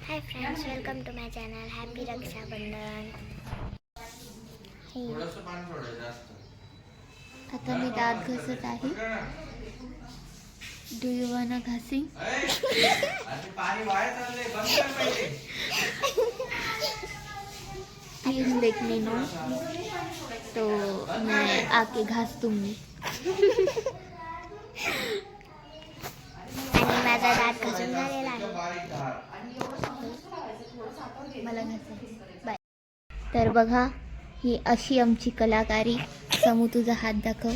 High friends, welcome to my channel. Happy Rakshabandhan. आता मी दात घासत आहे. डू यू वाना घासिंग? प्लीज लेट मी नो, तो मैं आके घास दूंगी. आणि माझा दात घासून झालेला आहे. मला घासायचं. बाय. तर बघा, ही अशी आमची कलाकारी. समू तुझा हात दाखव.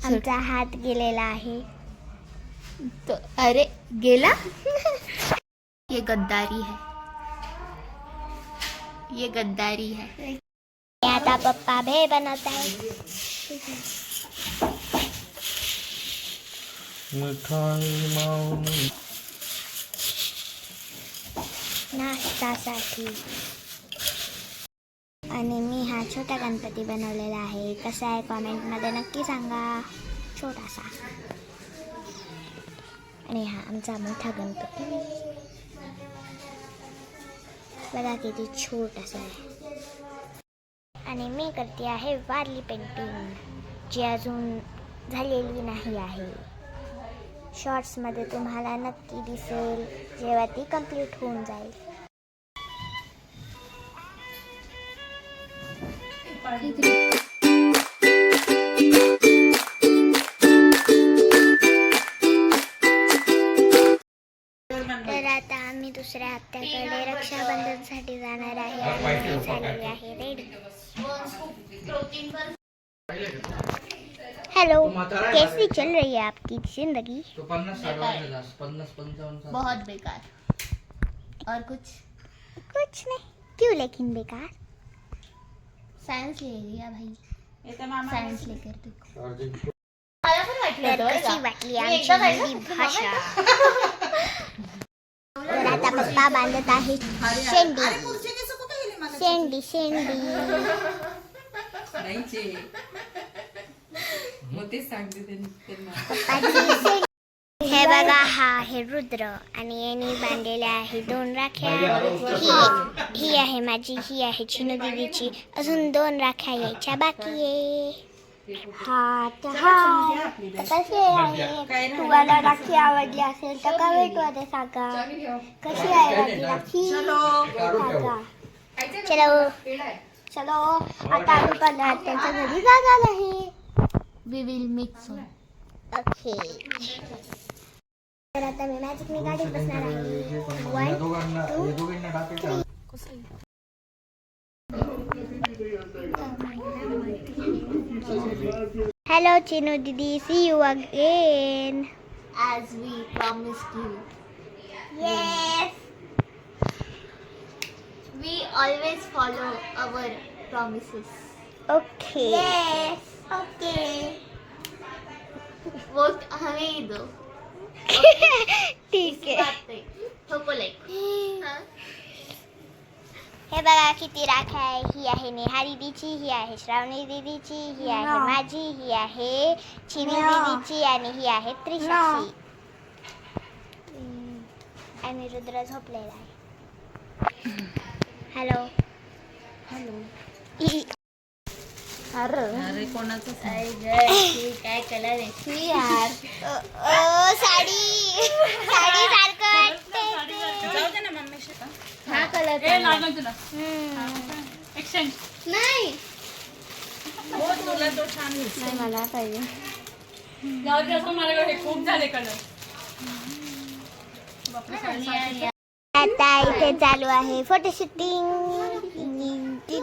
आमचा हात गेलेला आहे. तो अरे गेला. ये गद्दारी है, ये गद्दारी है. आता पप्पा भेळ बनवत आहे नाश्त्यासाठी. आणि मी हा छोटा गणपती बनवलेला आहे. कसा आहे कॉमेंटमध्ये नक्की सांगा. छोटासा. आणि हा आमचा मोठा गणपती बघा किती छोटासा आहे. आणि मी करते आहे वारली पेंटिंग, जी अजून झालेली नाही आहे. शॉर्ट्समध्ये तुम्हाला नक्की दिसेल जेव्हा ती कंप्लीट होऊन जाईल. तर आता आम्ही दुसऱ्या हप्त्याकडे रक्षाबंधनसाठी जाणार आहे. आणि झालेली आहे रेडी. हेलो, कैसी चल रही है आपकी जिंदगी? बहुत बेकार. और कुछ नहीं. क्यों लेकिन बेकार? सायन्स ले लिया भाई. सायन्स लेकर देखो. तर कशी वाटली आमची हिंदी भाषा? तर आता पप्पा बांधत आहे शेंडी. शेंडी शेंडी. हे बघा, हा आहे रुद्र. आणि यांनी बांधलेल्या आहे 2 राख्या. ही आहे माझी, ही आहे चिनू दीदीची. अजून 2 राख्या यायच्या बाकी आहे. कशी आहे? तुम्हाला राखी आवडली असेल तर कमेंटमध्ये सांगा. कशी आहे माझी राखी? चलो चलो, आता आम्ही पण त्यांच्या घरी जाणार आहे. We will make some. Okay. तर आता मी मॅजिकनी गाडीत बसणार आहे. 1 2 3. Hello Chinu Didi, see you again. As we promised you. Yes. We always follow our promises. Okay. Yes. Okay. Vote हमें ही दो. ठीक आहे. बात पे ठोको लाइक. हे बघा किती राख्या आहे. ही आहे नेहा दीदीची, ही आहे श्रावणी दीदीची, ही आहे माझी, ही आहे चिनी दीदीची आणि ही आहे त्रिशाची. आणि रुद्र झोपलेला आहे. Hello hello. अरे कोणाचं काय कलर आहे यार. साडी सारखं हा कलर नाही. मला पाहिजे. खूप झाले कलर. आता इथे चालू आहे फोटो शूटिंग. तू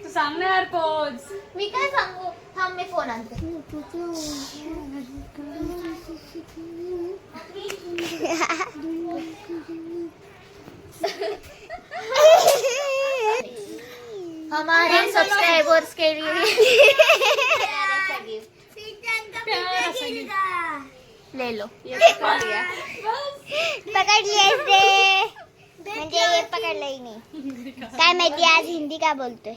सांग ना यार पोज. मी काय सांगू. थांब मी फोन आणते. हमारे सब्सक्राइबर्स के लिए ले लो. पकडली असते म्हणजे हे पकडलंही नाही. काय माहिती आज हिंदी का बोलतोय.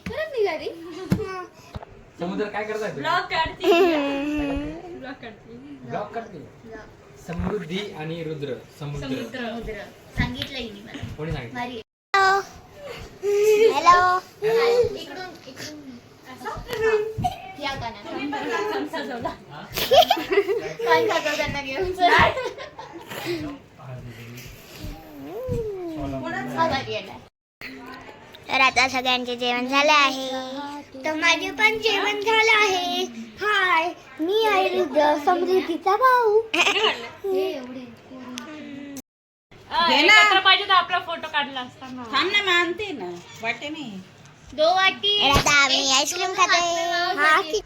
समुद्र काय करताय? ब्लॉग काढते. ब्लॉग करते. समृद्धी आणि रुद्र समुद्र समुद्र सांगितलंय मी मला. कोणी सांगितलं? भारी आहे. हॅलो इकडून या कानात. कान खातो त्यांना घेऊन चल. हा भारी आहे. तर आता सगळ्यांचे जेवण झालं आहे. तर माझे पण जेवण झालं आहे. हाय, मी आहे रुद्र, समृद्धीचा भाऊ. हे एवढे एकत्र पाहिजे तर आपला फोटो काढला असता ना. थांब ना मानते ना वाटे नाही 2 वाटी. तर आता आम्ही आईस्क्रीम खातोय.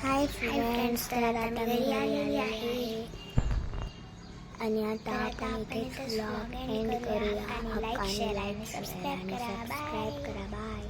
हाय फ्रेंड्स, तर आता आम्ही घरी आलेली आहे आणि आता आपण इथे व्लॉग एंड करूया. लाईक शेअर आणि सबस्क्राईब करा. बाय.